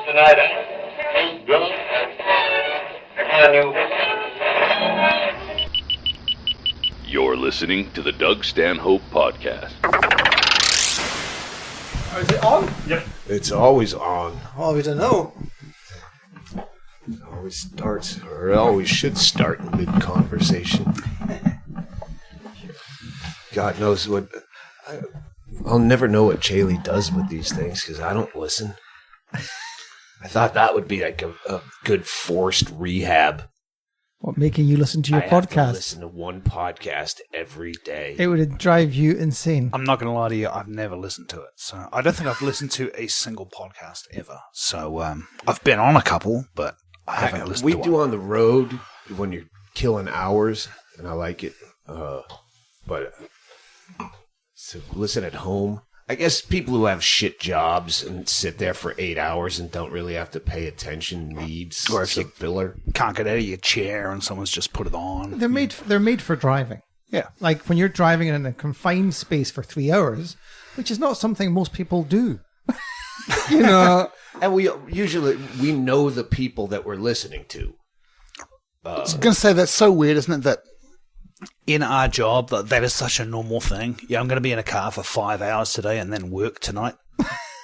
tonight, ain't drunk. Can you? You're listening to the Doug Stanhope Podcast. Oh, is it on? Yep. It's always on. Oh, we don't know. It always starts, or it always should start in mid-conversation. God knows what... I'll never know what Chaille does with these things, because I don't listen. I thought that would be like a good forced rehab. What, making you listen to your I podcast? have to listen to one podcast every day. It would drive you insane. I'm not going to lie to you, I've never listened to it. So I don't think I've listened to a single podcast ever. So I've been on a couple, but I haven't listened we to do one. on the road when you're killing hours, and I like it. But to listen at home, I guess people who have shit jobs and sit there for 8 hours and don't really have to pay attention needs Or if some you filler. can't get out of your chair and someone's just put it on. They're made for driving. Yeah. Like when you're driving in a confined space for 3 hours, which is not something most people do. You know. And we know the people that we're listening to. I was going to say, that's so weird, isn't it, that in our job, that is such a normal thing. Yeah, I'm going to be in a car for 5 hours today and then work tonight.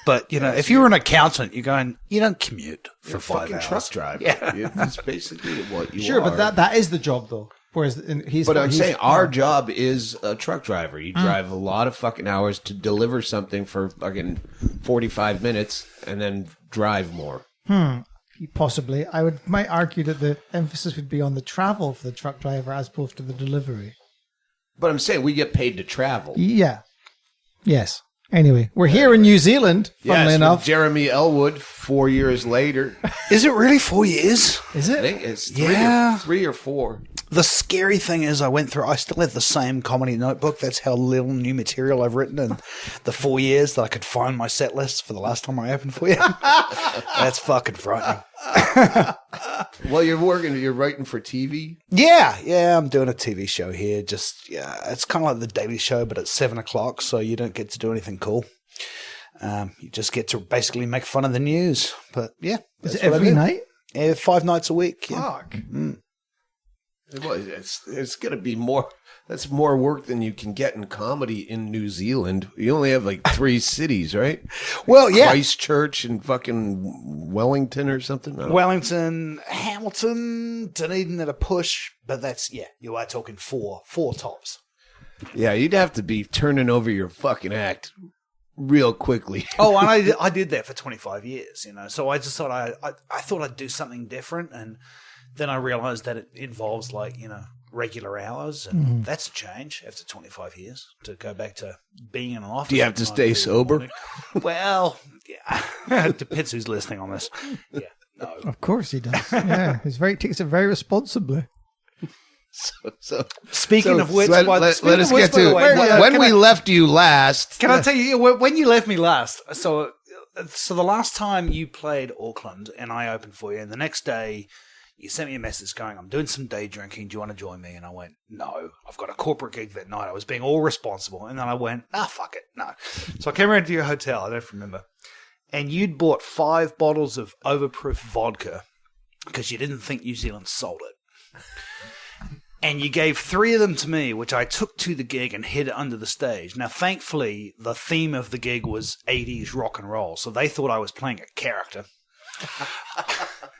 But, you know, if you're an accountant, you don't commute for 5 hours. Truck driver. Yeah. That's basically what you Sure, are. but that is the job, though. Whereas I'm saying our job is a truck driver. You drive a lot of fucking hours to deliver something for fucking 45 minutes and then drive more. Possibly. Might argue that the emphasis would be on the travel for the truck driver as opposed to the delivery. But I'm saying we get paid to travel. Yeah. Yes. Anyway, we're here in New Zealand, funnily Yes, enough. with Jeremy Elwood 4 years later. Is it really 4 years? Is I it? think it's Yeah. three or four. The scary thing is I still have the same comedy notebook. That's how little new material I've written in the 4 years that I could find my set list for the last time I opened for you. That's fucking frightening. Well, you're writing for TV? Yeah, I'm doing a TV show here. It's kind of like The Daily Show, but it's 7 o'clock, so you don't get to do anything cool. You just get to basically make fun of the news. But yeah. Is it that's what I every do. night? 5 nights a week. Yeah. Fuck. Well, it's going to be more. That's more work than you can get in comedy in New Zealand. You only have like 3 cities, right? Well, yeah. Christchurch and fucking Wellington or something. I don't know. Wellington, Hamilton, Dunedin at a push, but you are talking four tops. Yeah, you'd have to be turning over your fucking act real quickly. Oh, and I did that for 25 years, so I just thought I thought I'd do something different, and then I realized that it involves regular hours, and that's a change after 25 years to go back to being in an office. Do you have to stay sober? Well, yeah. It depends who's listening on this. Yeah, no. Of course he does. Yeah, takes it very responsibly. So Speaking of which, let us get to when we left you last. Can I tell you when you left me last? So the last time you played Auckland and I opened for you, and the next day you sent me a message going, "I'm doing some day drinking. Do you want to join me?" And I went, "No, I've got a corporate gig that night." I was being all responsible, and then I went, "Fuck it, no." So I came around to your hotel. I don't remember, and you'd bought 5 bottles of overproof vodka because you didn't think New Zealand sold it. And you gave 3 of them to me, which I took to the gig and hid under the stage. Now, thankfully, the theme of the gig was 80s rock and roll, so they thought I was playing a character.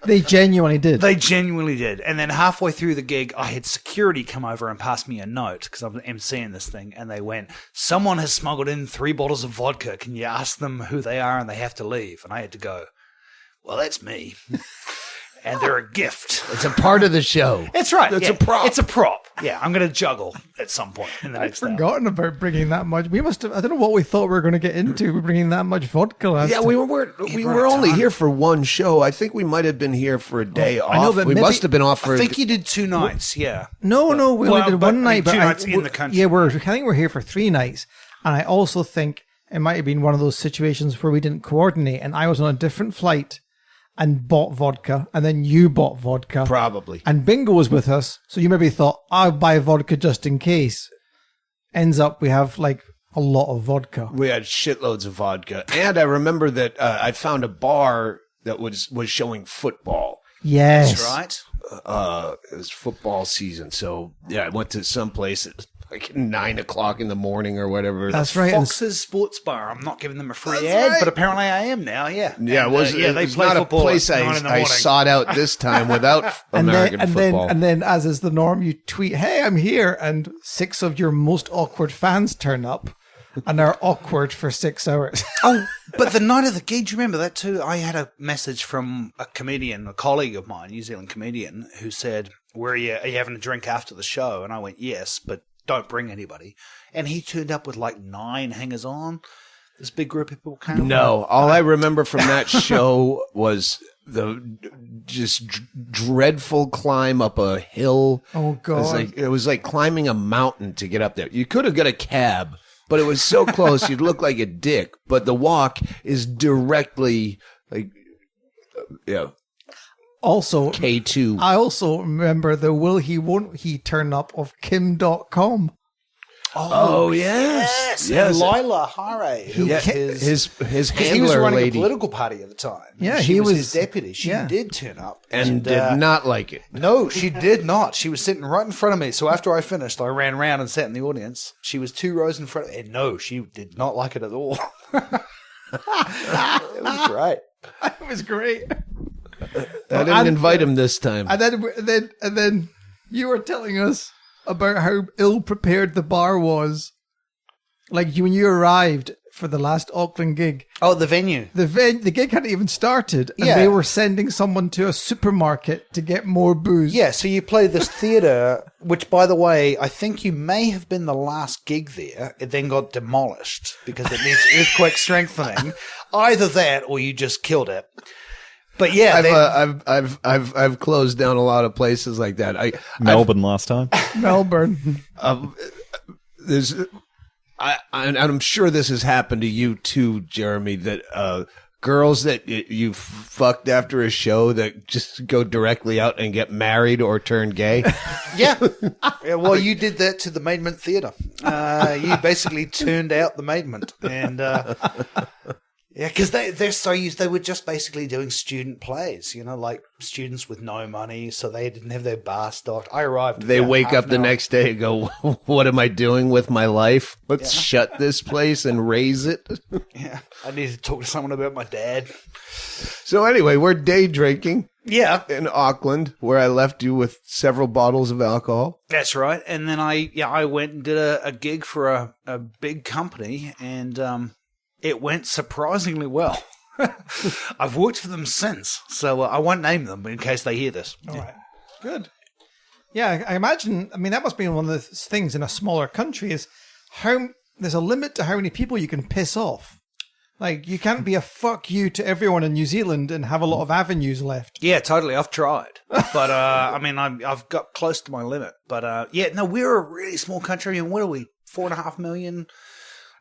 They genuinely did. They genuinely did. And then halfway through the gig, I had security come over and pass me a note because I'm emceeing this thing. And they went, "Someone has smuggled in 3 bottles of vodka. Can you ask them who they are and they have to leave?" And I had to go, "Well, that's me." And they're a gift. It's a part of the show. It's right. It's a prop. It's a prop. Yeah, I'm going to juggle at some point in the I'd next hour. forgotten about bringing that much. We must have. I don't know what we thought we were going to get into. We're bringing that much vodka last Yeah, time. we were only here for one show. I think we might have been here for a day off. I know, but we maybe- must have been off for. I think you did 2 nights, yeah. No, we only did one night. 2 nights in the country. Yeah, I think we're here for 3 nights. And I also think it might have been one of those situations where we didn't coordinate and I was on a different flight and bought vodka, and then you bought vodka. Probably. And Bingo was with us, so you maybe thought, I'll buy vodka just in case. Ends up, we have like a lot of vodka. We had shitloads of vodka. And I remember that I found a bar that was showing football. Yes. That's right. It was football season, so yeah, I went to some place at like 9 o'clock in the morning or whatever. That's right. and Fox's Sports Bar. I'm not giving them a free That's ad, right. but apparently I am now. Yeah. Yeah, And, it they was play not a football place at 9 in the I morning. sought out this time without American football. And then, as is the norm, you tweet, "Hey, I'm here," and 6 of your most awkward fans turn up, and are awkward for 6 hours. Oh, but the night of the gig, do you remember that too? I had a message from a comedian, a colleague of mine, New Zealand comedian, who said, are you having a drink after the show? And I went, yes, but don't bring anybody. And he turned up with like 9 hangers on. This big group of people came. No, all I remember from that show was the just dreadful climb up a hill. Oh, God. It was like climbing a mountain to get up there. You could have got a cab, but it was so close you'd look like a dick. But the walk is directly like, Also, K2. I also remember the will he won't he turn up of Kim.com. Oh, yes. And Lila Hare, who was his because handler he was running lady a political party at the time. Yeah, she he was was his deputy. She did turn up and did not like it. No, she did not. She was sitting right in front of me. So after I finished, I ran around and sat in the audience. She was 2 rows in front of me. And no, she did not like it at all. It was great. It was great. I didn't invite him this time. And then you were telling us about how ill prepared the bar was. Like when you arrived for the last Auckland gig, Oh, the venue. the gig hadn't even started, and Yeah. they were sending someone to a supermarket to get more booze. Yeah, so you play this theatre, which, by the way, I think you may have been the last gig there. It then got demolished because it needs earthquake strengthening. Either that, or you just killed it. But yeah, I've closed down a lot of places like that. Melbourne last time. Melbourne. I'm sure this has happened to you too, Jeremy. That girls that you fucked after a show that just go directly out and get married or turn gay. yeah. Well, you did that to the Maidment Theatre. You basically turned out the Maidment, and yeah, because they're so used. They were just basically doing student plays, like students with no money, so they didn't have their bar stocked. I arrived. They about wake half up an the hour- next day and go, "What am I doing with my life? Let's shut this place and raise it." Yeah, I need to talk to someone about my dad. So anyway, we're day drinking Yeah, in Auckland, where I left you with several bottles of alcohol. that's right. And then I went and did a gig for a big company, and it went surprisingly well. I've worked for them since, so I won't name them in case they hear this. All right. Good. Yeah, I imagine. I mean, that must be one of the things in a smaller country is how there's a limit to how many people you can piss off. Like, you can't be a fuck you to everyone in New Zealand and have a lot of avenues left. Yeah, totally. I've tried, but I mean, I've got close to my limit. But yeah, no, we're a really small country, and what are we? 4.5 million.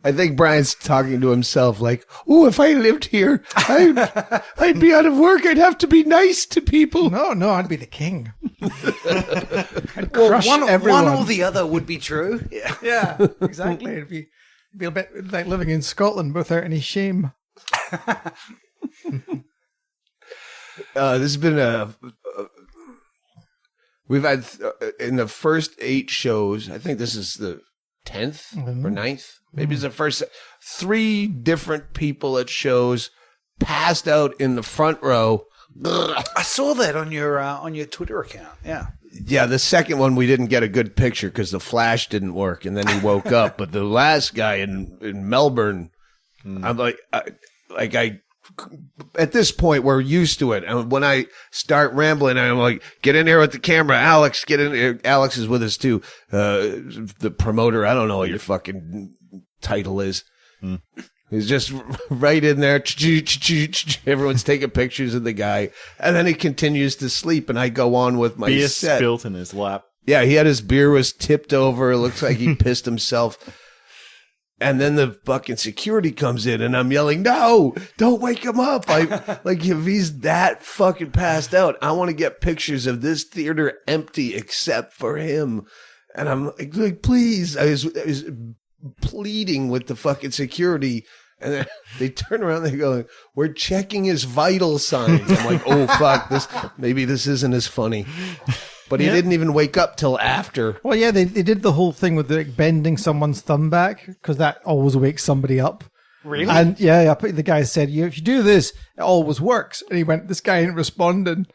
I think Brian's talking to himself like, "Oh, if I lived here, I'd be out of work. I'd have to be nice to people." No, I'd be the king. I'd Well, crush everyone. one or the other would be true. Yeah. Yeah, exactly. It'd be a bit like living in Scotland without any shame. This has been we've had in the first 8 shows. I think this is the 10th or 9th. Maybe it's the first 3 different people at shows passed out in the front row. I saw that on your Twitter account. Yeah. Yeah, the second one we didn't get a good picture because the flash didn't work, and then he woke up. But the last guy in Melbourne, I'm like, at this point we're used to it. And when I start rambling, I'm like, "Get in here with the camera, Alex. Get in here." Alex is with us too. The promoter. I don't know what your fucking title is. He's just right in there. Everyone's taking pictures of the guy. And then he continues to sleep, and I go on with my Beer set. spilt in his lap. Yeah, he had his beer was tipped over. It looks like he pissed himself. And then the fucking security comes in, and I'm yelling, "No, don't wake him up." Like, if he's that fucking passed out, I want to get pictures of this theater empty except for him. And I'm like, please. I was pleading with the fucking security, And then they turn around and they go, we're checking his vital signs. I'm like, oh, fuck, maybe this isn't as funny. But he didn't even wake up till after. Well, yeah, they did the whole thing with bending someone's thumb back because that always wakes somebody up. Really? And the guy said, if you do this, it always works. And he went, this guy ain't responding.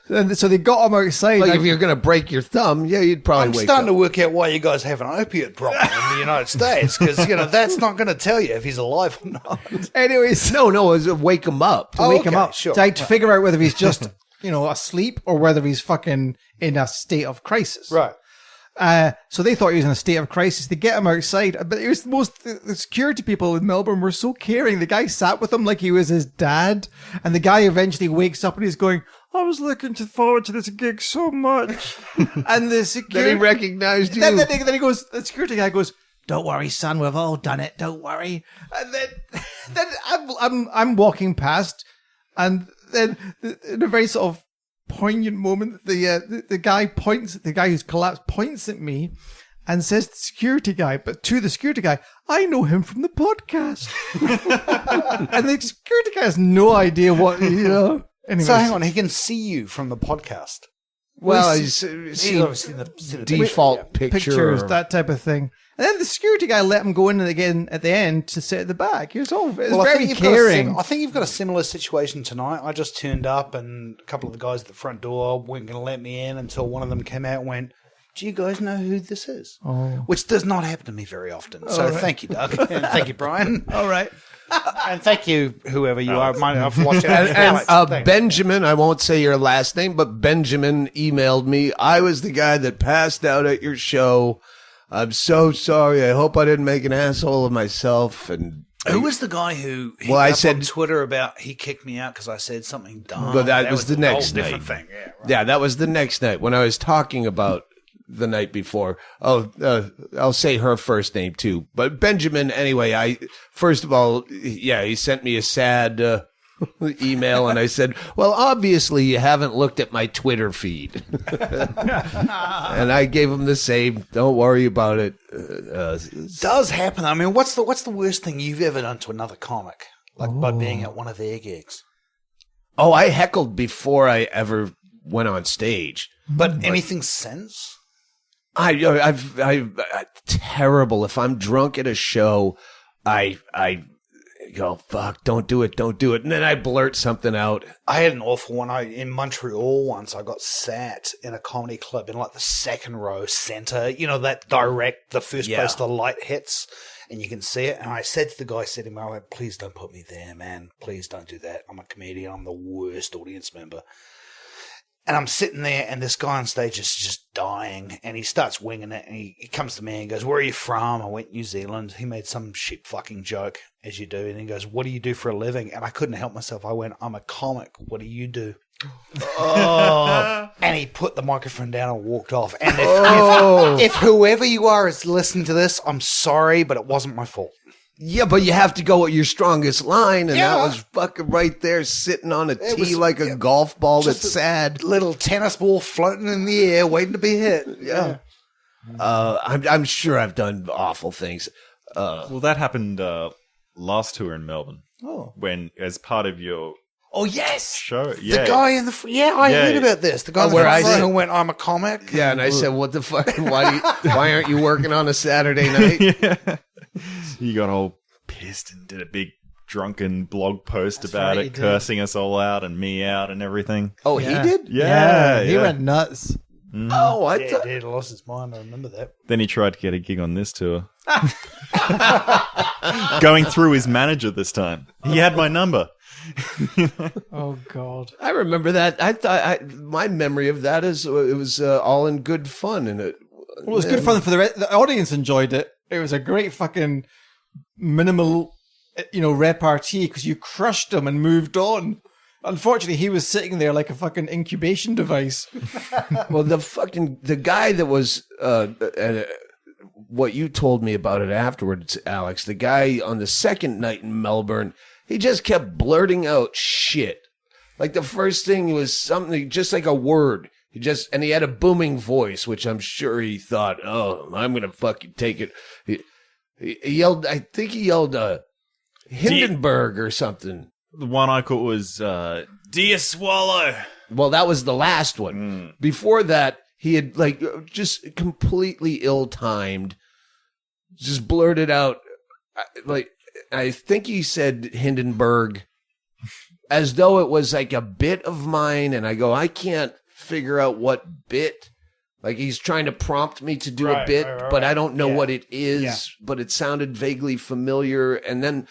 And so they got him outside. Like, if you're going to break your thumb, you'd probably wake up. I'm starting to work out why you guys have an opiate problem in the United States, because, that's not going to tell you if he's alive or not. Anyways. No, it was wake him up. To wake him up. Sure. To figure out whether he's just, asleep or whether he's fucking in a state of crisis. Right. So they thought he was in a state of crisis. They get him outside, but it was the security people in Melbourne were so caring. The guy sat with him like he was his dad, and the guy eventually wakes up and he's going, I was looking forward to this gig so much. And the security... Then he recognized you. Then he goes, the security guy goes, don't worry, son, we've all done it, don't worry. And then I'm walking past, and then in a very sort of poignant moment, the guy who's collapsed points at me and says to the security guy, I know him from the podcast. And the security guy has no idea what, Anyways. So hang on, he can see you from the podcast. Well, he's obviously seen the default pictures, that type of thing. And then the security guy let him go in again at the end to sit at the back. He was very caring. I think you've got a similar situation tonight. I just turned up and a couple of the guys at the front door weren't going to let me in until one of them came out and went, do you guys know who this is? Oh. Which does not happen to me very often. So Thank you, Doug. And thank you, Brian. All right. And thank you, whoever you are. I've watched it. And Benjamin, I won't say your last name, but Benjamin emailed me. I was the guy that passed out at your show. I'm so sorry. I hope I didn't make an asshole of myself. And who was the guy who? I said on Twitter about he kicked me out because I said something dumb. But that was the next night. Different thing. Yeah, right. Yeah, that was the next night when I was talking about the night before. I'll say her first name too. But Benjamin, anyway, first of all, he sent me a sad email, and I said, well, obviously you haven't looked at my Twitter feed. And I gave him the same, don't worry about it. It does happen. I mean, what's the worst thing you've ever done to another comic? Like by being at one of their gigs? Oh, I heckled before I ever went on stage. But anything since? I've terrible. If I'm drunk at a show, I go, fuck, don't do it. And then I blurt something out. I had an awful one. In Montreal once, I got sat in a comedy club in like the second row center, that direct, the first place the light hits and you can see it. And I said to the guy sitting there, I went, please don't put me there, man. Please don't do that. I'm a comedian. I'm the worst audience member. And I'm sitting there, and this guy on stage is just dying, and he starts winging it, and he comes to me and goes, where are you from? I went, New Zealand. He made some shit fucking joke, as you do, and he goes, what do you do for a living? And I couldn't help myself. I went, I'm a comic. What do you do? Oh. And he put the microphone down and walked off. And if whoever you are is listening to this, I'm sorry, but it wasn't my fault. Yeah, but you have to go with your strongest line, and that was fucking right there sitting on a tee like a golf ball that's sad. Little tennis ball floating in the air waiting to be hit. Yeah. I'm sure I've done awful things. Well, that happened last tour in Melbourne. Oh. When, as part of your Oh, yes. show. Yeah. The guy in the... I heard about this. The guy in the front row who went, I'm a comic. Yeah, and I said, what the fuck? Why aren't you working on a Saturday night? Yeah. You got all pissed and did a big drunken blog post about it, cursing us all out and me out and everything. Oh, he did? Yeah. He went nuts. Mm-hmm. Oh, I thought... he lost his mind. I remember that. Then he tried to get a gig on this tour. Going through his manager this time. He had my number. Oh, God. I remember that. I thought my memory of that is it was all in good fun. And it was good fun for the audience enjoyed it. It was a great fucking minimal, repartee because you crushed him and moved on. Unfortunately, he was sitting there like a fucking incubation device. Well, the guy that was what you told me about it afterwards, Alex, the guy on the second night in Melbourne, he just kept blurting out shit. Like the first thing was something just like a word. And he had a booming voice, which I'm sure he thought, oh, I'm going to fucking take it. He yelled, I think he yelled, Hindenburg or something. The one I caught was Dear Swallow. Well, that was the last one. Before that, he had just completely ill-timed, just blurted out, I think he said Hindenburg as though it was like a bit of mine. And I go, I can't figure out what bit. Like he's trying to prompt me to do a bit, but I don't know what it is, but it sounded vaguely familiar. And then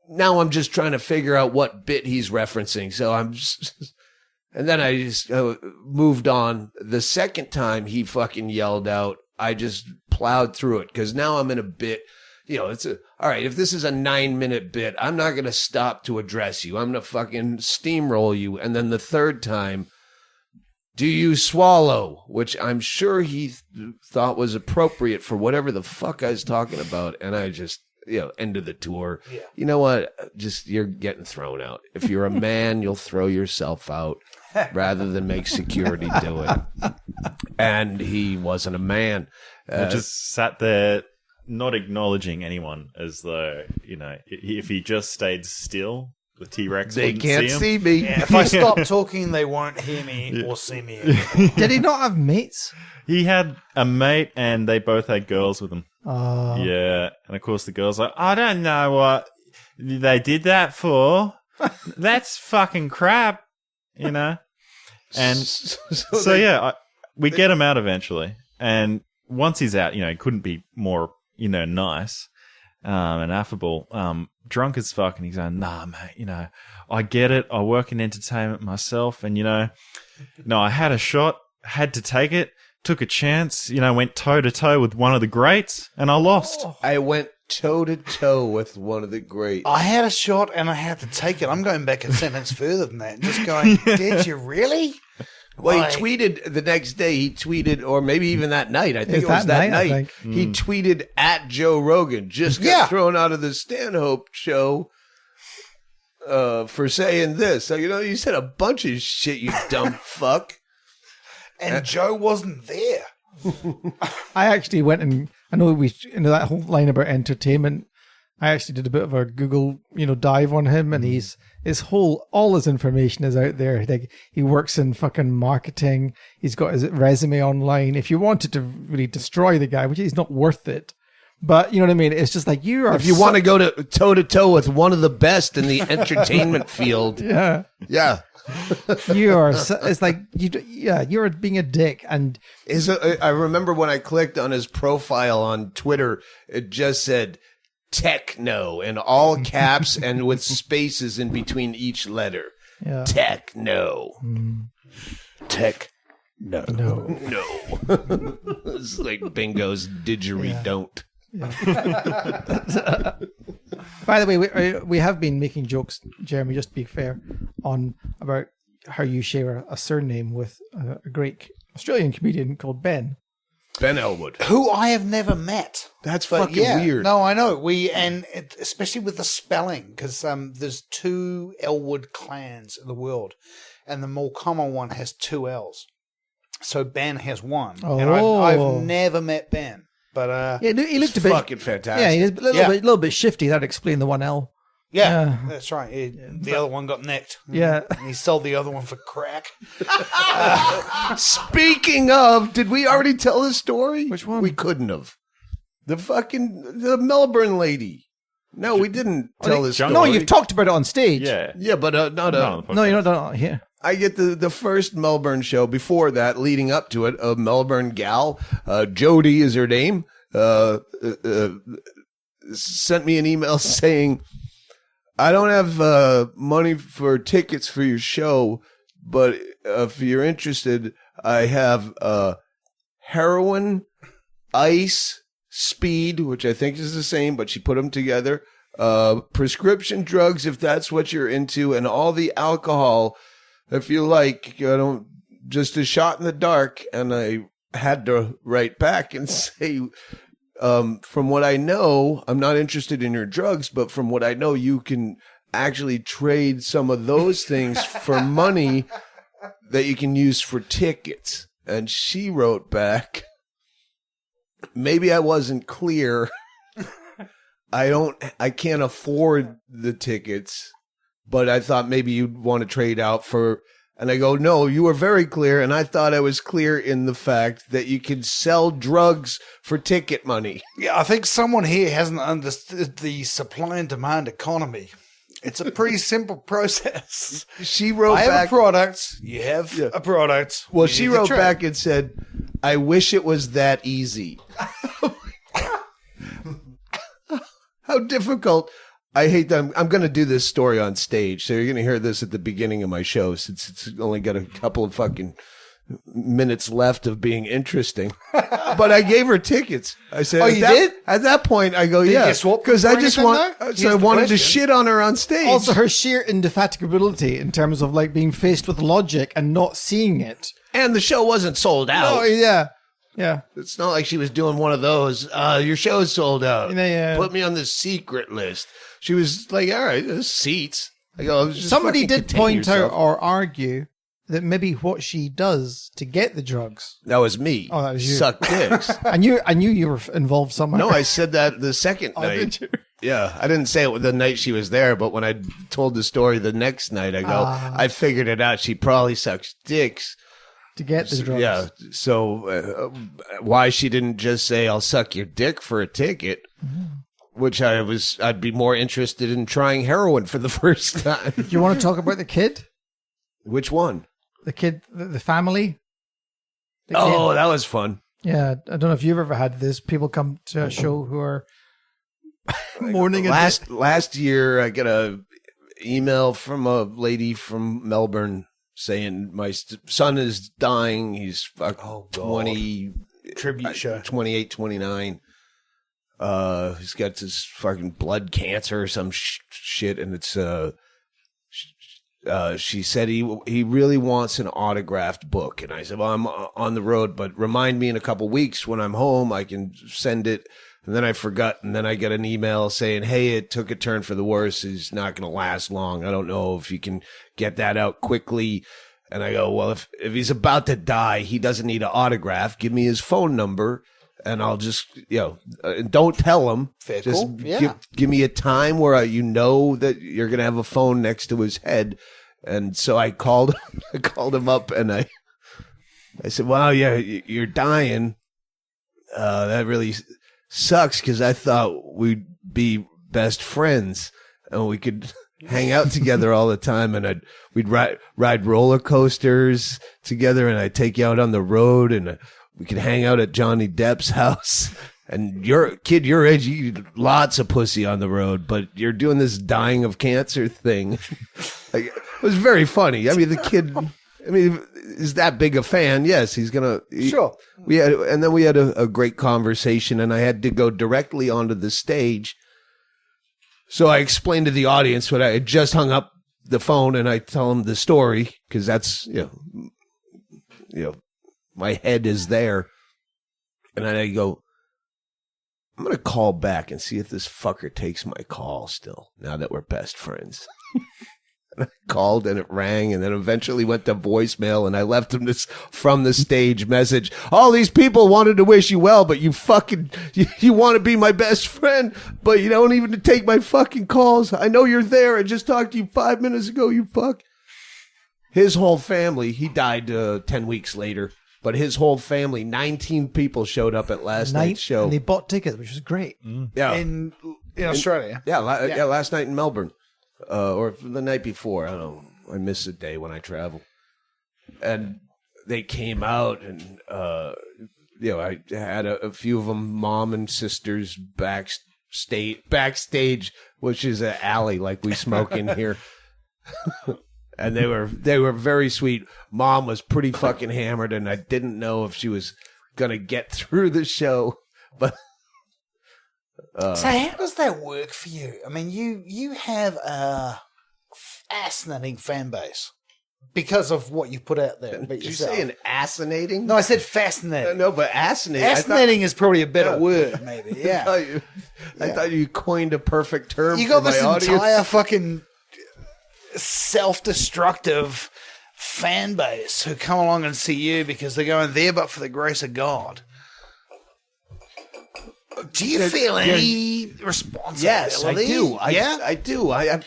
now I'm just trying to figure out what bit he's referencing. So and then I just moved on. The second time he fucking yelled out, I just plowed through it because now I'm in a bit. All right, if this is a 9-minute bit, I'm not going to stop to address you. I'm going to fucking steamroll you. And then the third time, do you swallow? Which I'm sure he thought was appropriate for whatever the fuck I was talking about. And I just, ended the tour. Yeah. You know what? Just, you're getting thrown out. If you're a man, you'll throw yourself out rather than make security do it. And he wasn't a man. I just sat there not acknowledging anyone as though, if he just stayed still, the T-Rex they wouldn't can't see him. me. Yeah, if I stop talking, they won't hear me or see me anymore. Did he not have mates? He had a mate and they both had girls with him. Oh. Yeah. And of course the girl's like, I don't know what they did that for. That's fucking crap, And we get him out eventually. And once he's out, he couldn't be more, nice and affable. Drunk as fuck. And he's going, nah, mate, I get it. I work in entertainment myself. And, I had a shot, had to take it, took a chance, went toe-to-toe with one of the greats, and I lost. I went toe-to-toe with one of the greats. I had a shot and I had to take it. I'm going back a sentence further than that. Just going, did you really? Well, he tweeted the next day, or maybe even that night. I think it was that night. He tweeted at Joe Rogan, just got thrown out of the Stanhope show for saying this. So, you said a bunch of shit, you dumb fuck. And Joe wasn't there. I actually went and I know that whole line about entertainment. I actually did a bit of a Google, dive on him, and all his information is out there. Like he works in fucking marketing. He's got his resume online. If you wanted to really destroy the guy, which he's not worth it, but you know what I mean. It's just like if you want to go to toe with one of the best in the entertainment field, yeah. You are. It's like you're being a dick. And I remember when I clicked on his profile on Twitter, it just said techno in all caps and with spaces in between each letter. Yeah. Techno. Tech. No. It's like Bingo's didgeridoo. Yeah. By the way, we have been making jokes, Jeremy, just to be fair, about how you share a surname with a great Australian comedian called Ben. Ben Elwood. Who I have never met. That's fucking weird. No, I know. Especially with the spelling, because there's 2 Elwood clans in the world, and the more common one has 2 L's. So Ben has 1. Oh. And I've never met Ben. But he looked a bit fucking fantastic. Yeah, he's a little bit shifty. That'd explain the 1L. Yeah, that's right. The other one got nicked. Yeah. And he sold the other one for crack. Speaking of, did we already tell this story? Which one? We couldn't have. The Melbourne lady. No, we didn't tell this story. No, you've talked about it on stage. Yeah, but not No, you're not here. I get the first Melbourne show. Before that, leading up to it, a Melbourne gal, Jody is her name, sent me an email saying, I don't have money for tickets for your show, but if you're interested, I have heroin, ice, speed, which I think is the same, but she put them together, prescription drugs, if that's what you're into, and all the alcohol, if you like, just a shot in the dark. And I had to write back and say, from what I know, I'm not interested in your drugs, but from what I know, you can actually trade some of those things for money that you can use for tickets. And she wrote back, maybe I wasn't clear. I can't afford the tickets, but I thought maybe you'd want to trade out for, and I go, no, you were very clear. And I thought I was clear in the fact that you can sell drugs for ticket money. Yeah, I think someone here hasn't understood the supply and demand economy. It's a pretty simple process. She wrote I have back, a product. You have a product. well, You she need to wrote trade. back and said, I wish it was that easy. How difficult. I hate that. I'm going to do this story on stage. So you're going to hear this at the beginning of my show since it's only got a couple of fucking minutes left of being interesting. But I gave her tickets. I said, Oh, you did? At that point, I go, Did yeah. you swap Because for I just anything, want, though? so Here's I the wanted to question. shit on her on stage. Also, her sheer indefatigability in terms of like being faced with logic and not seeing it. And the show wasn't sold out. Oh, yeah. Yeah. It's not like she was doing one of those, your show's sold out. Yeah. Put me on the secret list. She was like, all right, there's seats. I go, just Somebody fucking did contain point yourself. out or argue that maybe what she does to get the drugs. That was me. Oh, that was you. Suck dicks. I knew you were involved somehow. No, I said that the second Oh, night. did you? Yeah, I didn't say it the night she was there, but when I told the story the next night, I go, I figured it out. She probably sucks dicks. To get the drugs. Yeah. So why she didn't just say, I'll suck your dick for a ticket, which I'd be more interested in trying heroin for the first time. Do you want to talk about the kid? Which one? The kid, the family? The Oh, kid? that was fun. Yeah. I don't know if you've ever had this. People come to a show who are mourning. Last year, I got a email from a lady from Melbourne saying my son is dying. He's 20, Tribute show. 28, 29. He's got this fucking blood cancer or some shit, and it's she said he really wants an autographed book, and I said, well, I'm on the road, but remind me in a couple weeks when I'm home, I can send it. And then I forgot, and then I got an email saying, hey, it took a turn for the worse. He's not going to last long. I don't know if you can get that out quickly. And I go, well, if he's about to die, he doesn't need an autograph. Give me his phone number, and I'll just, don't tell him. Fair just call. Yeah. give me a time where you know that you're going to have a phone next to his head. And so I called him up, and I said, wow, yeah, you're dying. That really sucks, because I thought we'd be best friends and we could hang out together all the time, and we'd ride roller coasters together, and I'd take you out on the road, and we could hang out at Johnny Depp's house. And you're a kid your age, you eat lots of pussy on the road, but you're doing this dying of cancer thing. Like, it was very funny. I mean, the kid, is that big a fan? Yes, he's gonna. Sure. We had a great conversation, and I had to go directly onto the stage. So I explained to the audience when I had just hung up the phone, and I tell them the story, because that's my head is there, and then I go, I'm gonna call back and see if this fucker takes my call still, now that we're best friends. And I called, and it rang, and then eventually went to voicemail, and I left him this from the stage message. All these people wanted to wish you well, but you want to be my best friend, but you don't even take my fucking calls. I know you're there. I just talked to you 5 minutes ago, you fuck. His whole family, he died 10 weeks later, but his whole family, 19 people showed up at last night's show. And they bought tickets, which was great. Yeah. In Australia. Yeah, last night in Melbourne. Or the night before. I don't know. I miss a day when I travel. And they came out, and I had a few of them, mom and sisters, backstage, which is an alley like we smoke in here. And they were very sweet. Mom was pretty fucking hammered, and I didn't know if she was gonna get through the show, but. So how does that work for you? I mean, you have a fascinating fan base because of what you put out there. Did you say an assinating? No, I said fascinating. No, but assinating. Fascinating is probably a better word, maybe. Yeah. I thought you coined a perfect term. You got for this my audience. entire fucking self-destructive fan base who come along and see you because they're going there but for the grace of God. Do you feel any responsibility? Yes, I do. Yeah? I do. I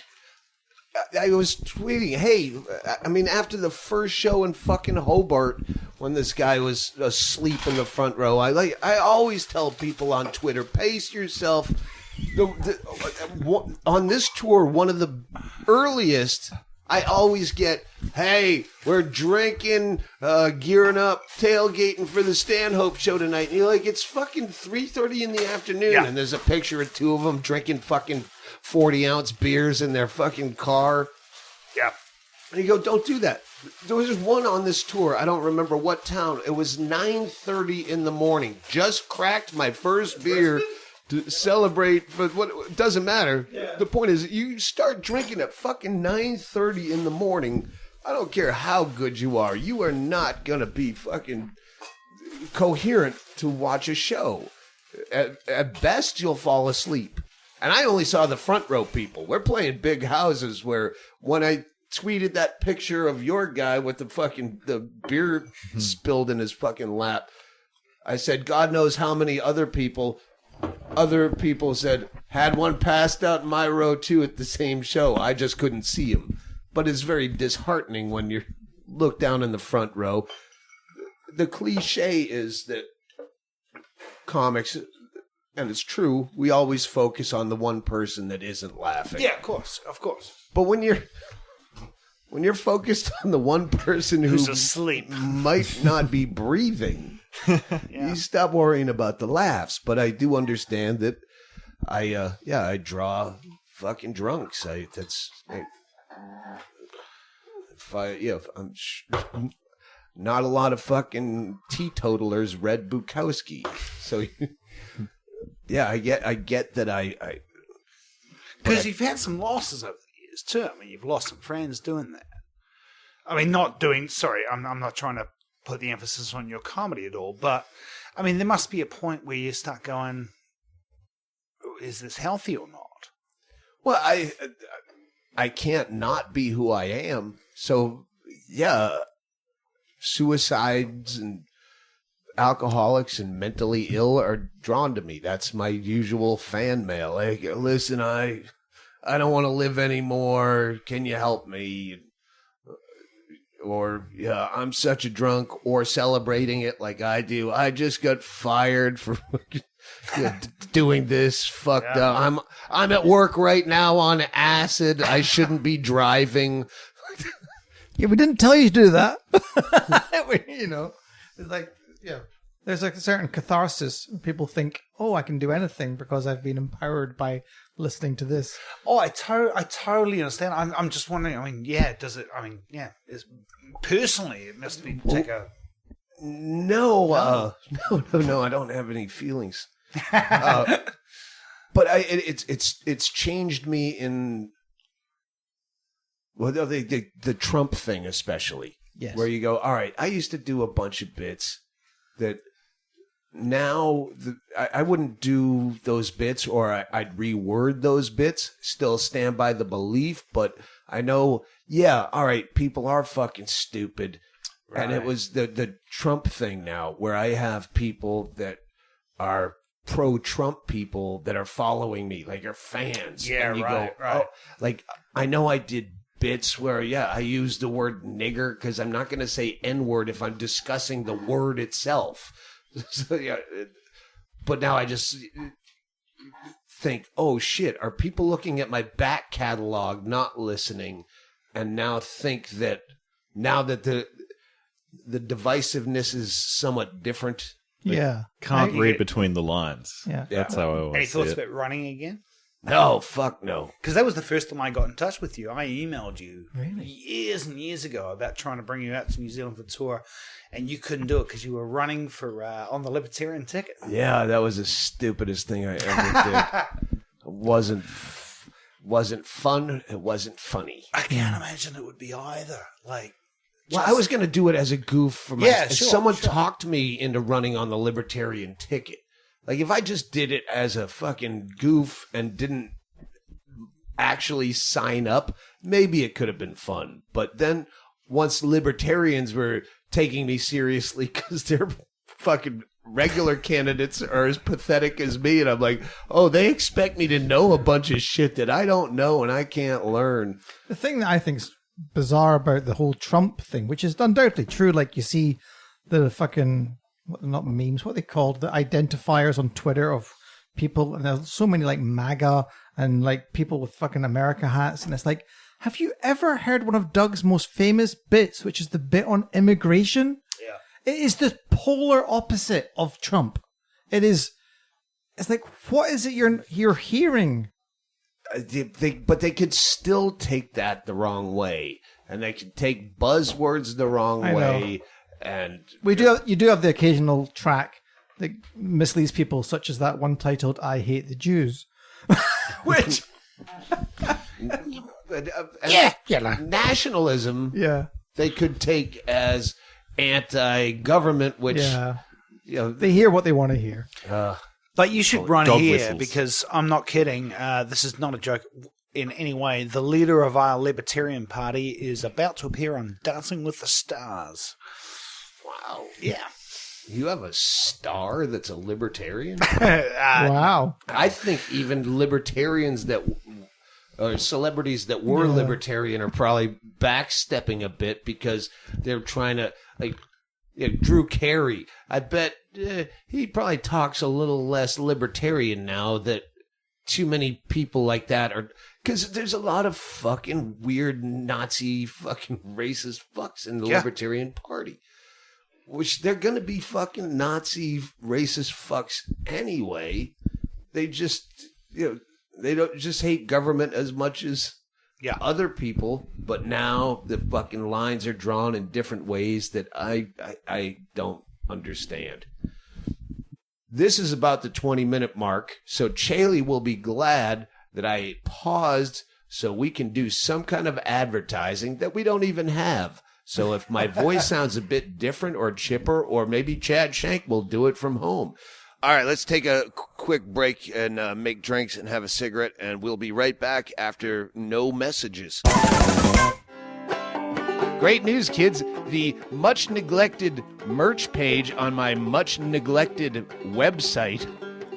was tweeting, hey, I mean, after the first show in fucking Hobart, when this guy was asleep in the front row, I always tell people on Twitter, pace yourself. On this tour, one of the earliest, I always get, hey, we're drinking, gearing up, tailgating for the Stanhope show tonight. And you're like, it's fucking 3:30 in the afternoon, and there's a picture of two of them drinking fucking 40-ounce beers in their fucking car. Yeah. And you go, don't do that. There was just one on this tour. I don't remember what town. It was 9:30 in the morning. Just cracked my first beer to celebrate. But what? It doesn't matter. Yeah. The point is, you start drinking at fucking 9:30 in the morning. I don't care how good you are. You are not going to be fucking coherent to watch a show. At best, you'll fall asleep. And I only saw the front row people. We're playing big houses where when I tweeted that picture of your guy with the beer spilled in his fucking lap, I said, God knows how many other people said, had one passed out in my row too at the same show. I just couldn't see him. But it's very disheartening when you look down in the front row. The cliche is that comics, and it's true, we always focus on the one person that isn't laughing. Yeah, of course. But when you're focused on the one person who's asleep, might not be breathing, you stop worrying about the laughs. But I do understand that I draw fucking drunks. Not a lot of fucking teetotalers read Bukowski. So yeah, I get that because you've had some losses over the years too. I mean, you've lost some friends doing that. I mean, sorry, I'm not trying to put the emphasis on your comedy at all, but I mean, there must be a point where you start going, is this healthy or not? Well, I can't not be who I am. So yeah, suicides and alcoholics and mentally ill are drawn to me. That's my usual fan mail. Like, listen, I don't want to live anymore. Can you help me? Or, yeah, I'm such a drunk, or celebrating it like I do. I just got fired for doing this fucked up. I'm at work right now on acid. I shouldn't be driving. Yeah, we didn't tell you to do that. It's like, yeah, there's like a certain catharsis. People think, oh, I can do anything because I've been empowered by listening to this. Oh, I totally understand. I'm just wondering. I mean, yeah, does it? I mean, yeah. Personally, it must be take a. No, I don't have any feelings. But it's changed me in. Well, the Trump thing especially. Yes. Where you go, all right, I used to do a bunch of bits that now I wouldn't do those bits, or I'd reword those bits, still stand by the belief, but I know, yeah, all right, people are fucking stupid. Right. And it was the Trump thing now, where I have people that are pro-Trump people that are following me, like are fans. Yeah, and you right. Oh, like, I know I did bits where, yeah, I use the word nigger because I'm not going to say N-word if I'm discussing the word itself. So, yeah, but now I just think, oh, shit, are people looking at my back catalog, not listening, and now think that now that the divisiveness is somewhat different? Yeah. Can't read between the lines. Yeah. That's how I always Any see thoughts it. about running again? No, fuck no. Because that was the first time I got in touch with you. I emailed you Really? years and years ago about trying to bring you out to New Zealand for tour, and you couldn't do it because you were running for on the Libertarian ticket. Yeah, that was the stupidest thing I ever did. It wasn't fun. It wasn't funny. I can't imagine it would be either. Like, Well, I was going to do it as a goof for my. Yeah, sure, someone sure. talked me into running on the Libertarian ticket. Like, if I just did it as a fucking goof and didn't actually sign up, maybe it could have been fun. But then once libertarians were taking me seriously because they're fucking regular candidates are as pathetic as me, and I'm like, oh, they expect me to know a bunch of shit that I don't know and I can't learn. The thing that I think's bizarre about the whole Trump thing, which is undoubtedly true, like you see the fucking, not memes, what they called, the identifiers on Twitter of people, and there's so many like MAGA and like people with fucking America hats, and it's like, have you ever heard one of Doug's most famous bits, which is the bit on immigration? Yeah. It is the polar opposite of Trump. It's like, what is it you're hearing? But they could still take that the wrong way, and they could take buzzwords the wrong way. And you do have the occasional track that misleads people, such as that one titled "I Hate the Jews," which nationalism. Yeah, they could take as anti-government, which they hear what they want to hear. But you should run dog here whistles. because I'm not kidding. This is not a joke in any way. The leader of our Libertarian Party is about to appear on Dancing with the Stars. Wow. Yeah. You have a star that's a libertarian? Wow. I think even libertarians or celebrities that were libertarian are probably backstepping a bit because they're trying to, like, Drew Carey. I bet he probably talks a little less libertarian now that too many people like that are, because there's a lot of fucking weird Nazi fucking racist fucks in the Libertarian Party. Which they're going to be fucking Nazi racist fucks anyway. They just, they don't just hate government as much as other people. But now the fucking lines are drawn in different ways that I don't understand. This is about the 20-minute mark. So Chaille will be glad that I paused so we can do some kind of advertising that we don't even have. So if my voice sounds a bit different or chipper, or maybe Chad Shank will do it from home. All right, let's take a quick break and make drinks and have a cigarette, and we'll be right back after no messages. Great news, kids. The much-neglected merch page on my much-neglected website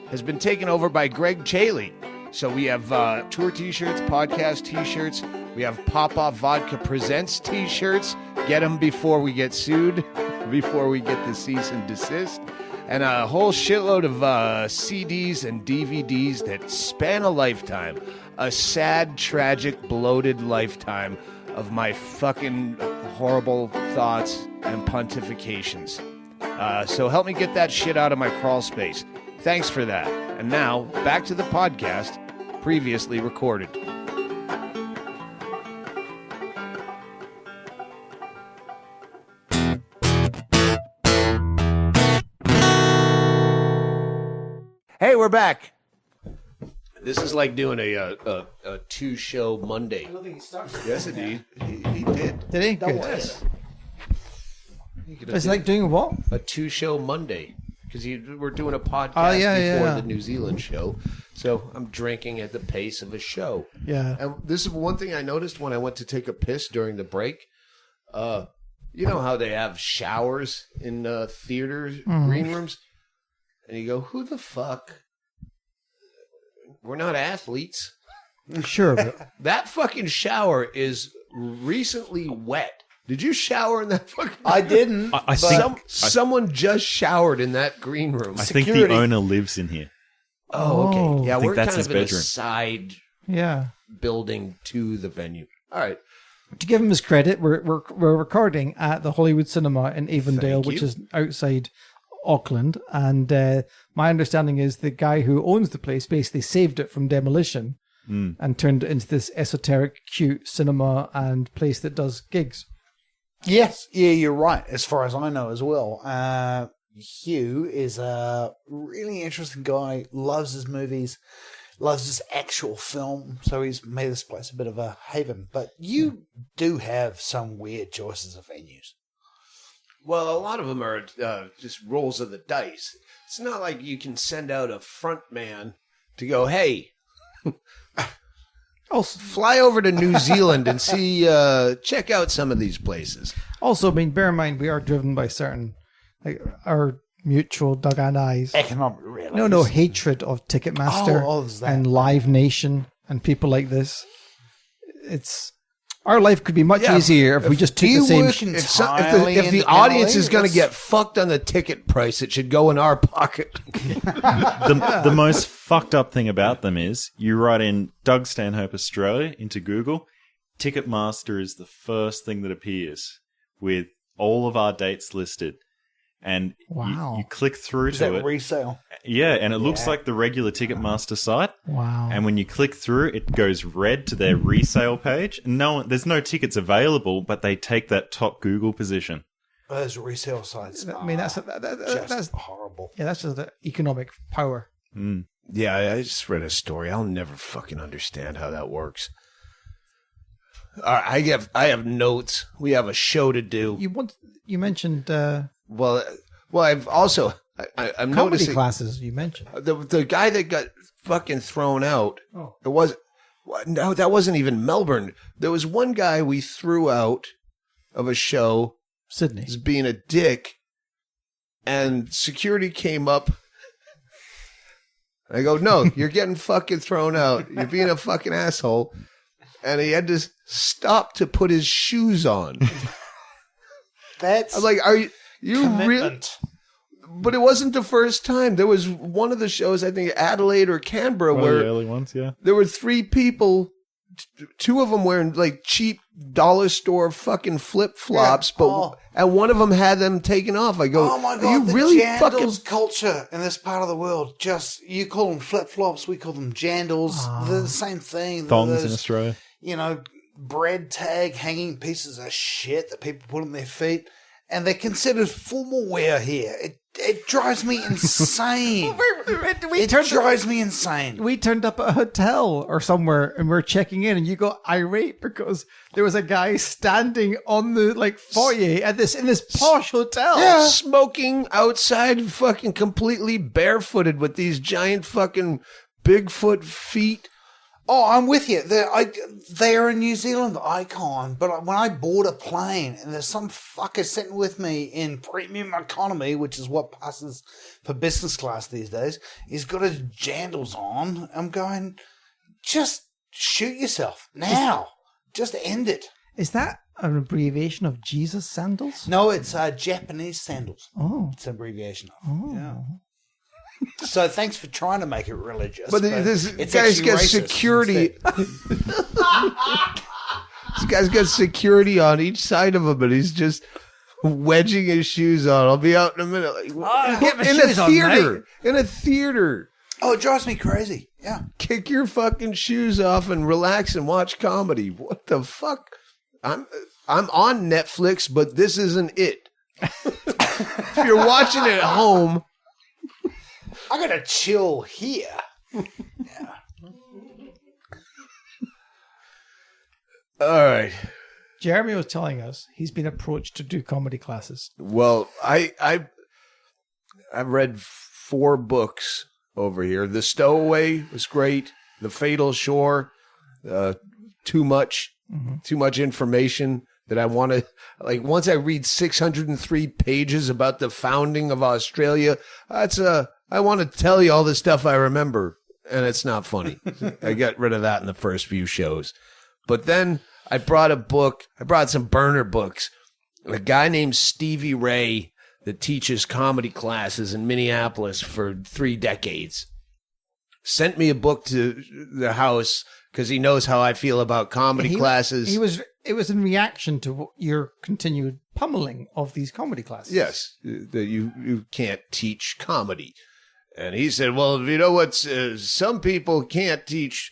has been taken over by Ggreg Chaille. So we have tour T-shirts, podcast T-shirts. We have Pop-Off Vodka Presents T-shirts. Get them before we get sued, before we get the cease and desist. And a whole shitload of CDs and DVDs that span a lifetime. A sad, tragic, bloated lifetime of my fucking horrible thoughts and pontifications. So help me get that shit out of my crawl space. Thanks for that. And now, back to the podcast, previously recorded. Hey, we're back. This is like doing a two-show Monday. I don't think he started. Yes, indeed. He did. Did he? Good. Yes. It's like doing what? A two-show Monday. Because we're doing a podcast before the New Zealand show. So I'm drinking at the pace of a show. Yeah. And this is one thing I noticed when I went to take a piss during the break. You know how they have showers in theaters, green rooms? And you go, who the fuck? We're not athletes. Sure. But That fucking shower is recently wet. Did you shower in that fucking... I didn't. I think someone just showered in that green room. I think the owner lives in here. Oh, okay. Oh. Yeah, I think we're that's kind his of in a bedroom. side yeah. building to the venue. All right. To give him his credit, we're recording at the Hollywood Cinema in Avondale, Thank which you. is outside Auckland. And my understanding is the guy who owns the place basically saved it from demolition and turned it into this esoteric, cute cinema and place that does gigs. Yes, yeah, you're right, as far as I know as well. Hugh is a really interesting guy, loves his movies, loves his actual film, so he's made this place a bit of a haven. But you do have some weird choices of venues. Well, a lot of them are just rolls of the dice. It's not like you can send out a front man to go, hey, fly over to New Zealand and see, check out some of these places. Also, I mean, bear in mind, we are driven by certain, like, our mutual dug and eyes. Economic realities. No, hatred of Ticketmaster there's that. and Live Nation and people like this. It's our life could be much easier if we just took the same. If the audience is going to get fucked on the ticket price, it should go in our pocket. The most fucked up thing about them is you write in Doug Stanhope Australia into Google, Ticketmaster is the first thing that appears with all of our dates listed. And Wow. you click through Is to that it. resale? Yeah, and it looks like the regular Ticketmaster site. Wow. And when you click through, it goes red to their resale page. And there's no tickets available, but they take that top Google position. Those resale sites. I mean, that's horrible. Yeah, that's just the economic power. Yeah, I just read a story. I'll never fucking understand how that works. I have notes. We have a show to do. You mentioned Well, I've also I'm comedy noticing classes. You mentioned. the guy that got fucking thrown out. Oh. No, that wasn't even Melbourne. There was one guy we threw out of a show Sydney. as being a dick, and security came up. I go, no, you're getting fucking thrown out. You're being a fucking asshole. And he had to stop to put his shoes on. That's I'm like, are you really? commitment. But it wasn't the first time. There was one of the shows, I think Adelaide or Canberra, One of where the early ones, yeah. there were 3 people, 2 of them wearing like cheap dollar store fucking flip flops, and one of them had them taken off. I go, Oh my god! are you the really jandals fucking? culture in this part of the world. Just you call them flip flops, we call them jandals. They're the same thing. Thongs Those, in Australia. You know, bread tag hanging pieces of shit that people put on their feet, and they're considered formal wear here. It drives me insane. It drives me insane. We turned up at a hotel or somewhere and we're checking in and you got irate because there was a guy standing on the foyer in this posh hotel. Smoking outside, fucking completely barefooted with these giant fucking Bigfoot feet. Oh, I'm with you. They're a New Zealand icon, but when I board a plane and there's some fucker sitting with me in premium economy, which is what passes for business class these days, he's got his jandals on. I'm going, just shoot yourself now. Just end it. Is that an abbreviation of Jesus sandals? No, it's Japanese sandals. Oh. It's an abbreviation of. Yeah. So thanks for trying to make it religious. But this it's guy's actually got racist security. instead. This guy's got security on each side of him, and he's just wedging his shoes on. I'll be out in a minute. Get my In shoes a on, theater. mate. In a theater. Oh, it drives me crazy. Yeah. Kick your fucking shoes off and relax and watch comedy. What the fuck? I'm on Netflix, but this isn't it. If you're watching it at home, I gotta chill here. Yeah. all right. Jeremy was telling us he's been approached to do comedy classes. Well, I've read 4 books over here. The Stowaway was great. The Fatal Shore, too much information that I want to, once I read 603 pages about the founding of Australia, I want to tell you all the stuff I remember, and it's not funny. I got rid of that in the first few shows. But then I brought some burner books. A guy named Stevie Ray that teaches comedy classes in Minneapolis for 3 decades sent me a book to the house because he knows how I feel about comedy classes. It was in reaction to your continued pummeling of these comedy classes. Yes, that you can't teach comedy. And he said, well, you know what? Some people can't teach,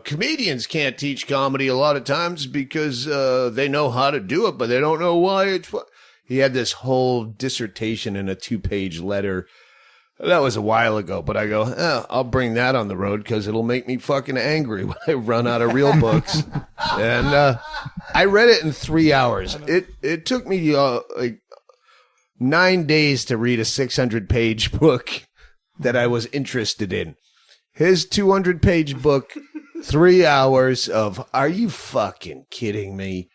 comedians can't teach comedy a lot of times because they know how to do it, but they don't know why. He had this whole dissertation in a 2-page letter. That was a while ago, but I go, I'll bring that on the road because it'll make me fucking angry when I run out of real books. And I read it in 3 hours. It took me 9 days to read a 600-page book that I was interested in. His 200-page book, 3 hours of, are you fucking kidding me?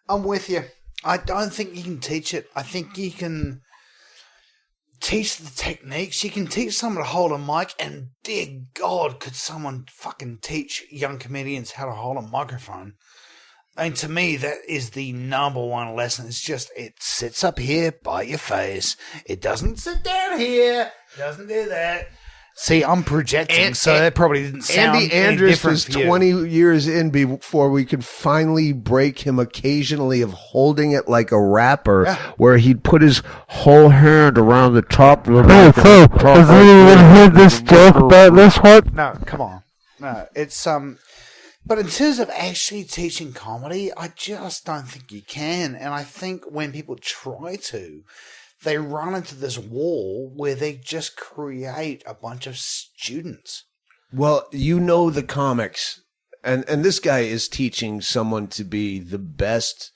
I'm with you. I don't think you can teach it. I think you can teach the techniques. You can teach someone to hold a mic, and dear God, could someone fucking teach young comedians how to hold a microphone? I mean, to me, that is the number one lesson. It's just, it sits up here by your face. It doesn't sit down here. It doesn't do that. See, I'm projecting, so that probably didn't sound Andy any Andrus different was for you. 20 years in before we could finally break him occasionally of holding it like a rapper, where he'd put his whole hand around the top of the mic. Has anyone heard this joke about this one? No, come on. No, it's but in terms of actually teaching comedy, I just don't think you can. And I think when people try to, they run into this wall where they just create a bunch of students. Well, you know the comics, and this guy is teaching someone to be the best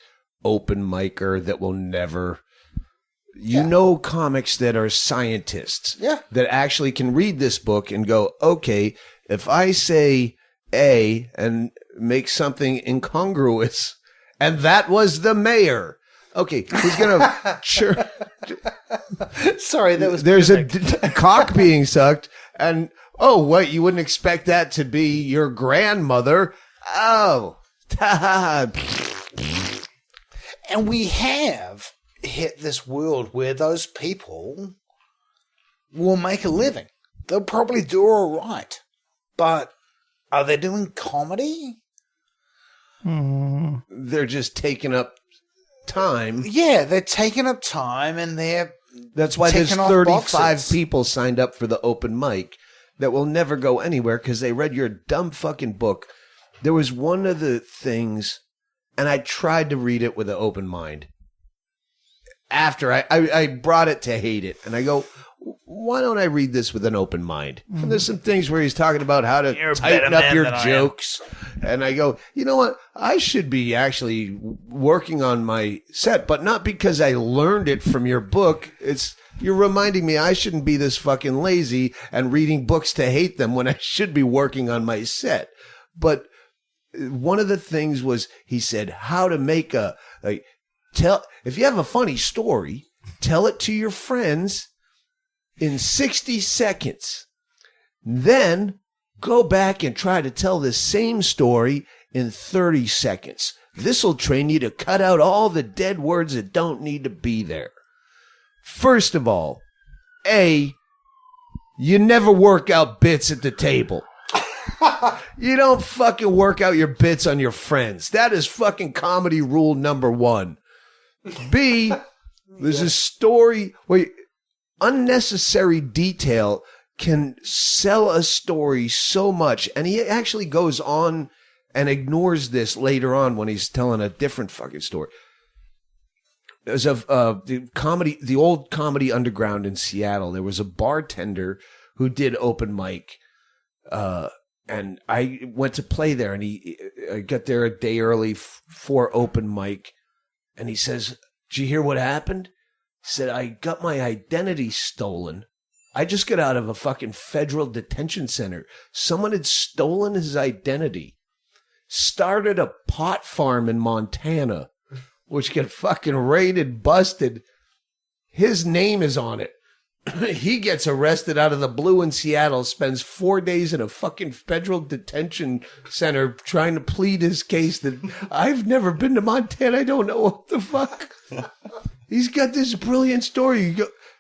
open micer that will never. You know comics that are scientists that actually can read this book and go, okay, if I say A and make something incongruous, and that was the mayor. Okay, he's gonna. Sorry, that was. There's a cock being sucked, and oh, what, you wouldn't expect that to be your grandmother? Oh, and we have hit this world where those people will make a living. They'll probably do all right, but are they doing comedy? They're just taking up time. Yeah, they're taking up time, and they're That's why there's taking off 35 boxes. people signed up for the open mic that will never go anywhere because they read your dumb fucking book. There was one of the things, and I tried to read it with an open mind. After I brought it to hate it, and I go, why don't I read this with an open mind? And there's some things where he's talking about how to You're a tighten better up man your than I am. jokes. And I go, you know what? I should be actually working on my set, but not because I learned it from your book. You're reminding me I shouldn't be this fucking lazy and reading books to hate them when I should be working on my set. But one of the things was, he said, how to make if you have a funny story, tell it to your friends in 60 seconds. Then go back and try to tell the same story in 30 seconds. This will train you to cut out all the dead words that don't need to be there. First of all, you never work out bits at the table. You don't fucking work out your bits on your friends. That is fucking comedy rule number 1. B, there's a story where unnecessary detail can sell a story so much. And he actually goes on and ignores this later on when he's telling a different fucking story. There's the old Comedy Underground in Seattle. There was a bartender who did open mic. And I went to play there, and I got there a day early for open mic. And he says, did you hear what happened? He said, I got my identity stolen. I just got out of a fucking federal detention center. Someone had stolen his identity. Started a pot farm in Montana, which got fucking raided, busted. His name is on it. He gets arrested out of the blue in Seattle, spends 4 days in a fucking federal detention center trying to plead his case that I've never been to Montana. I don't know what the fuck. He's got this brilliant story.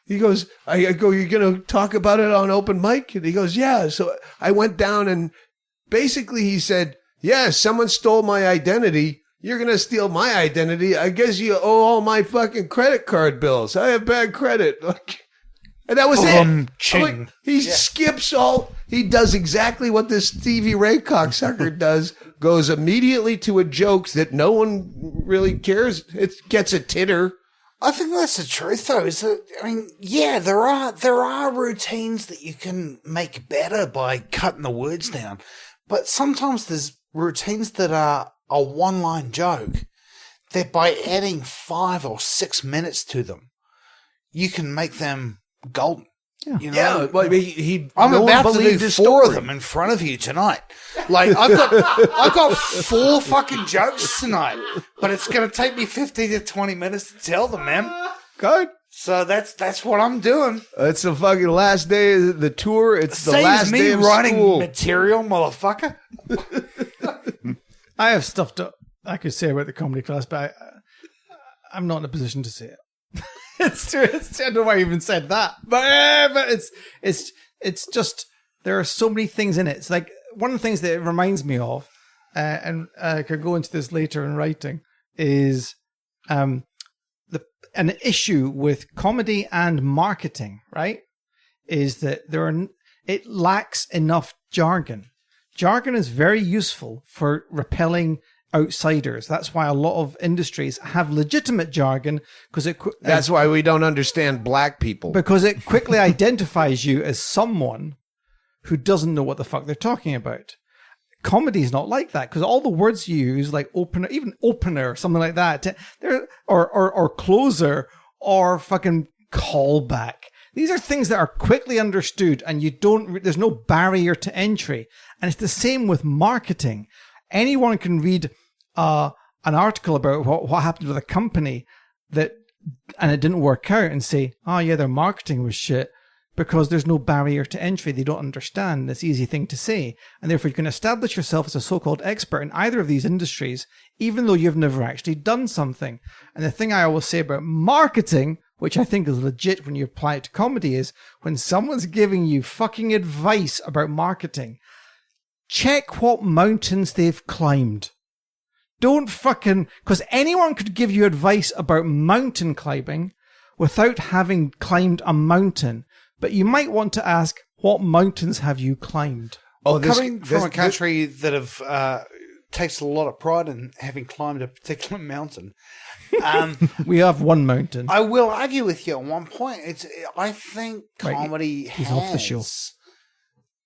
He goes, I go, you're going to talk about it on open mic? And he goes, yeah. So I went down, and basically he said, yeah, someone stole my identity. You're going to steal my identity. I guess you owe all my fucking credit card bills. I have bad credit. And that was it. He skips all. He does exactly what this Stevie Ray cocksucker does. Goes immediately to a joke that no one really cares. It gets a titter. I think that's the truth, though. Is that, I mean, yeah, there are routines that you can make better by cutting the words down, but sometimes there's routines that are a one-line joke that by adding 5 or 6 minutes to them, you can make them golden. Yeah. You know? Yeah, well, I'm no about one to believed do his 4 of story. them in front of you tonight. Like I've got 4 fucking jokes tonight, but it's going to take me 15 to 20 minutes to tell them, man. Good. So that's what I'm doing. It's the fucking last day of the tour. It's the last day of writing school. material, motherfucker. I have stuff I could say about the comedy class, but I'm not in a position to say it. It's I don't know why I even said that, but it's just there are so many things in it. It's like one of the things that it reminds me of, and I could go into this later in writing, is an issue with comedy and marketing, right? Is that it lacks enough jargon. Jargon is very useful for repelling outsiders. That's why a lot of industries have legitimate jargon, because That's why we don't understand black people. because it quickly identifies you as someone who doesn't know what the fuck they're talking about. Comedy is not like that, because all the words you use, like opener, even opener, something like that, or closer, or fucking callback. These are things that are quickly understood, and there's no barrier to entry. And it's the same with marketing. Anyone can read an article about what happened with a company and it didn't work out, and say, oh yeah, their marketing was shit, because there's no barrier to entry. They don't understand. It's an easy thing to say. And therefore you can establish yourself as a so-called expert in either of these industries, even though you've never actually done something. And the thing I always say about marketing, which I think is legit when you apply it to comedy, is when someone's giving you fucking advice about marketing, check what mountains they've climbed. Don't because anyone could give you advice about mountain climbing without having climbed a mountain. But you might want to ask, what mountains have you climbed? Coming from a country that takes a lot of pride in having climbed a particular mountain, We have one mountain. I will argue with you on one point. I think comedy he's off the show. has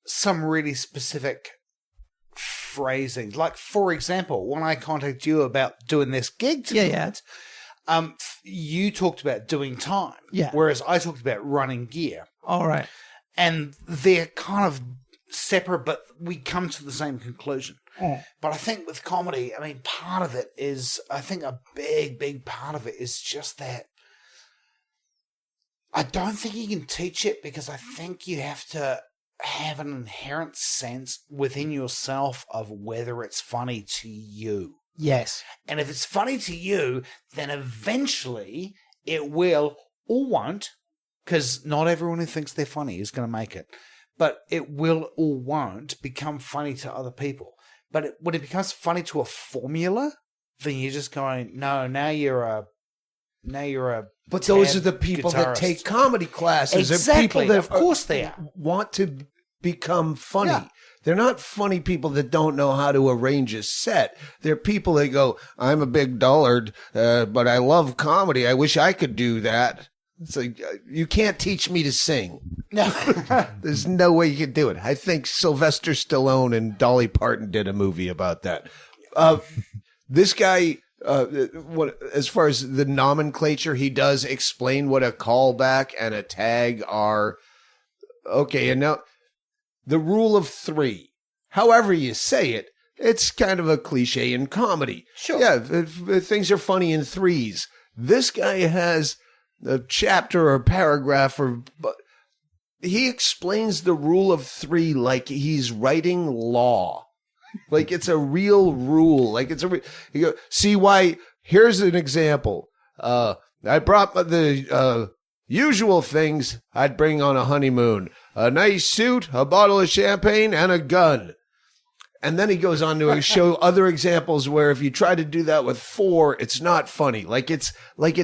some really specific phrasing. Like, for example, when I contacted you about doing this gig tonight, you talked about doing time, whereas I talked about running gear. All right. And they're kind of separate, but we come to the same conclusion. But I think with comedy, I mean, part of it is, I think a big part of it is just that I don't think you can teach it, because I think you have to have an inherent sense within yourself of whether it's funny to you. Yes. And if it's funny to you, then eventually it will or won't, because not everyone who thinks they're funny is going to make it, but it will or won't become funny to other people. But when it becomes funny to a formula, then you're just going, no, now you're a But those are the people guitarist that take comedy classes. Exactly. They're people that Of course they are. want to become funny. Yeah. They're not funny people that don't know how to arrange a set. They're people that go, I'm a big dullard, but I love comedy. I wish I could do that. It's like, you can't teach me to sing. No. There's no way you can do it. I think Sylvester Stallone and Dolly Parton did a movie about that. This guy, as far as the nomenclature, he does explain what a callback and a tag are. Okay, and now the rule of three. However you say it, it's kind of a cliche in comedy. Sure. Yeah, things are funny in threes. This guy has a chapter or paragraph, but he explains the rule of three like he's writing law. Like it's a real rule. Like it's you go, see why, here's an example. I brought the usual things I'd bring on a honeymoon. A nice suit, a bottle of champagne, and a gun. And then he goes on to show other examples where if you try to do that with four, it's not funny. Like it's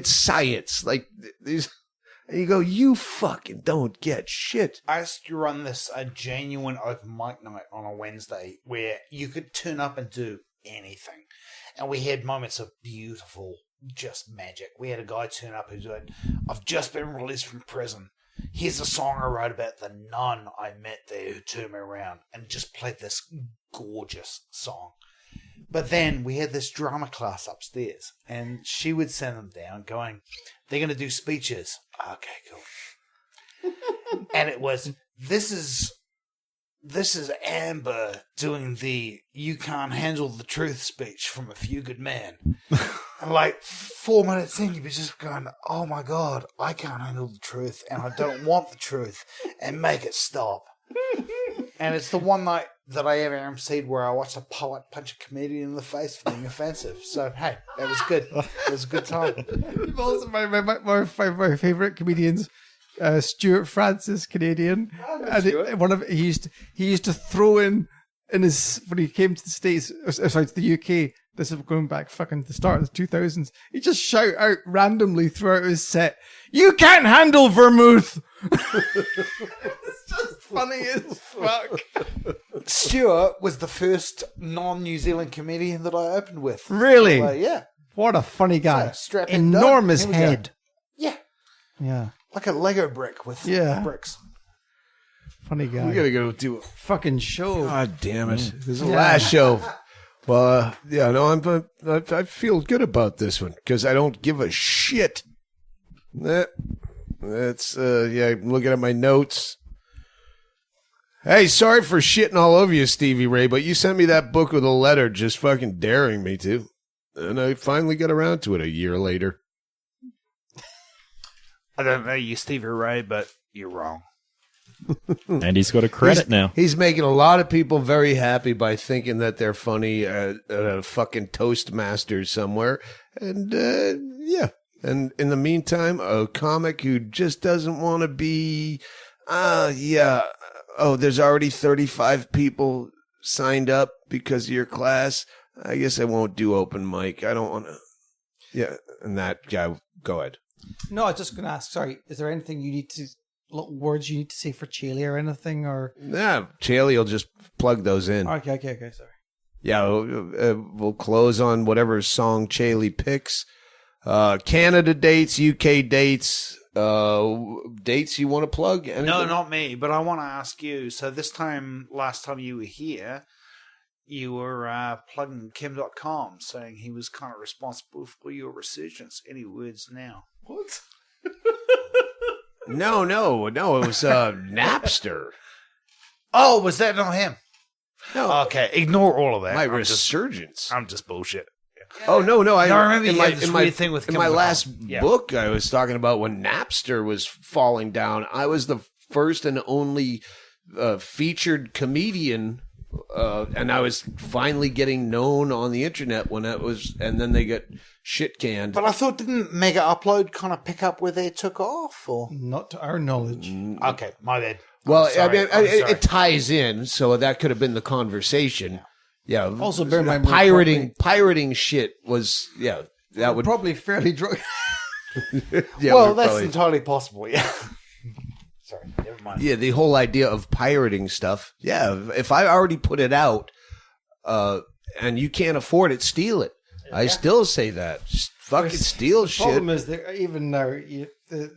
science. Like these, and you go, you fucking don't get shit. I used to run a genuine open mic night on a Wednesday where you could turn up and do anything. And we had moments of beautiful, just magic. We had a guy turn up who said, I've just been released from prison. Here's a song I wrote about the nun I met there who turned me around, and just played this gorgeous song. But then we had this drama class upstairs, and she would send them down going, they're going to do speeches. Okay, cool. And it was, this is Amber doing the you can't handle the truth speech from A Few Good Men. And like 4 minutes in, you'd be just going, oh my God, I can't handle the truth and I don't want the truth and make it stop. And it's the one night that I ever emceed where I watched a poet punch a comedian in the face for being offensive. So, hey, that was good. It was a good time. You've also my favorite comedians, Stuart Francis, Canadian. And he used to throw in his, when he came to the States, sorry, to the UK. This is going back fucking to the start of the 2000s. He just shout out randomly throughout his set, "You can't handle vermouth." It's just funny as fuck. Stuart was the first non-New Zealand comedian that I opened with. Really? So, yeah. What a funny guy. So, strap in, enormous Doug. Here we go. head. Yeah. Yeah. Like a Lego brick with bricks. Funny guy. We gotta go do a fucking show. God damn it! This is the last show. Well, I feel good about this one because I don't give a shit. That's I'm looking at my notes. Hey, sorry for shitting all over you, Stevie Ray, but you sent me that book with a letter just fucking daring me to. And I finally got around to it a year later. I don't know you, Stevie Ray, but you're wrong. And he's got a credit now. He's making a lot of people very happy by thinking that they're funny at a fucking Toastmasters somewhere. And, And in the meantime, a comic who just doesn't want to be, there's already 35 people signed up because of your class. I guess I won't do open mic. I don't want to. Yeah. And that guy, go ahead. No, I was just going to ask, sorry, is there anything you need to, little words you need to say for Chaille or anything? Or Chaille will just plug those in. Okay, sorry. Yeah, we'll close on whatever song Chaille picks. Canada dates, UK dates, dates you want to plug? Anything? No, not me, but I want to ask you. So last time you were here, you were plugging Kim.com, saying he was kind of responsible for your resurgence. Any words now? What? No, it was Napster. Oh, was that not him? No. Okay, ignore all of that. My resurgence. I'm just bullshit. Oh, no. I remember you had this weird thing with in my last book, I was talking about when Napster was falling down. I was the first and only featured comedian, and I was finally getting known on the internet when that was, and then they got shit canned. But I thought, didn't Mega Upload kind of pick up where they took off? Or not to our knowledge. Okay, my bad. Well, I mean, it ties in, so that could have been the conversation. Yeah. Also, bear in mind, pirating shit was that would probably fairly drunk. That's entirely possible. Yeah. Sorry, never mind. Yeah, the whole idea of pirating stuff. Yeah, if I already put it out, and you can't afford it, steal it. I still say that. Just fucking steal shit. The problem is that even now,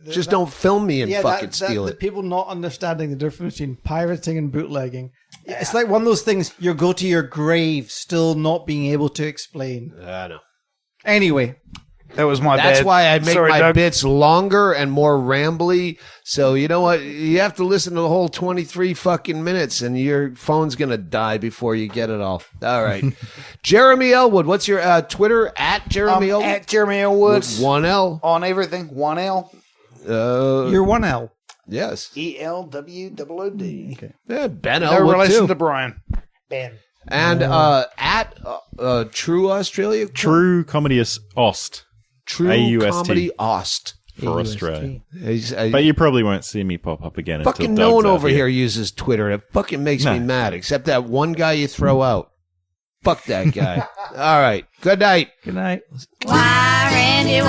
just don't film me and fucking steal it. The people not understanding the difference between pirating and bootlegging. Yeah. It's like one of those things you go to your grave still not being able to explain. I know. Anyway. That was my bad. That's why I make my bits longer and more rambly. So you know what? You have to listen to the whole 23 fucking minutes and your phone's going to die before you get it all. All right. Jeremy Elwood. What's your Twitter? At Jeremy Elwood? At Jeremy Elwood. With 1L. On everything. 1L. You're 1L. Yes. ELWOOD. Okay. Yeah, Ben No Elwood relation too. to Brian. Ben. And at True Australia? True Comedy Ost. True AUST. Comedy Ost. For Australia. But But you probably won't see me pop up again until fucking Doug's no one out over here uses Twitter. It fucking makes me mad, except that one guy you throw out. Fuck that guy. All right. Good night. Good night. Why, Randy,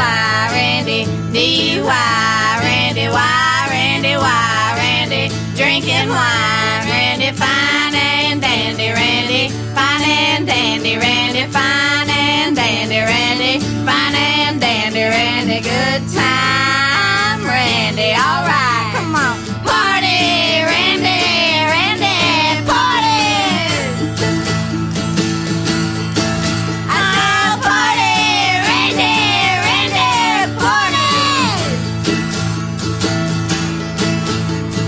drinking wine, Randy, fine and dandy, Randy, fine and dandy, Randy, fine and dandy, Randy, fine and dandy, Randy, good time, Randy, all right, come on, party, Randy, party. I said party, Randy, party.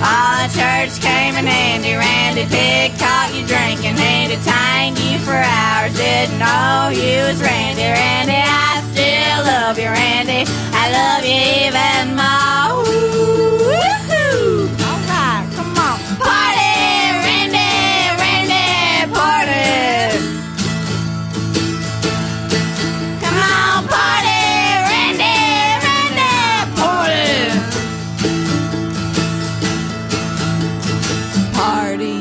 All the church came and Randy picked, caught you drinking, Randy, tying you for hours, didn't know you was Randy, I still love you, Randy. I love you even more. Woo-hoo. All right, come on. Party, Randy, Randy, party. Come on, party, Randy, Randy, party. Party,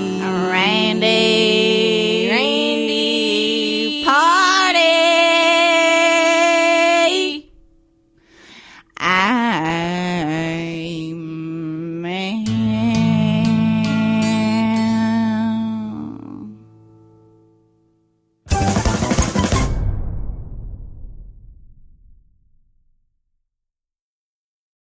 Randy.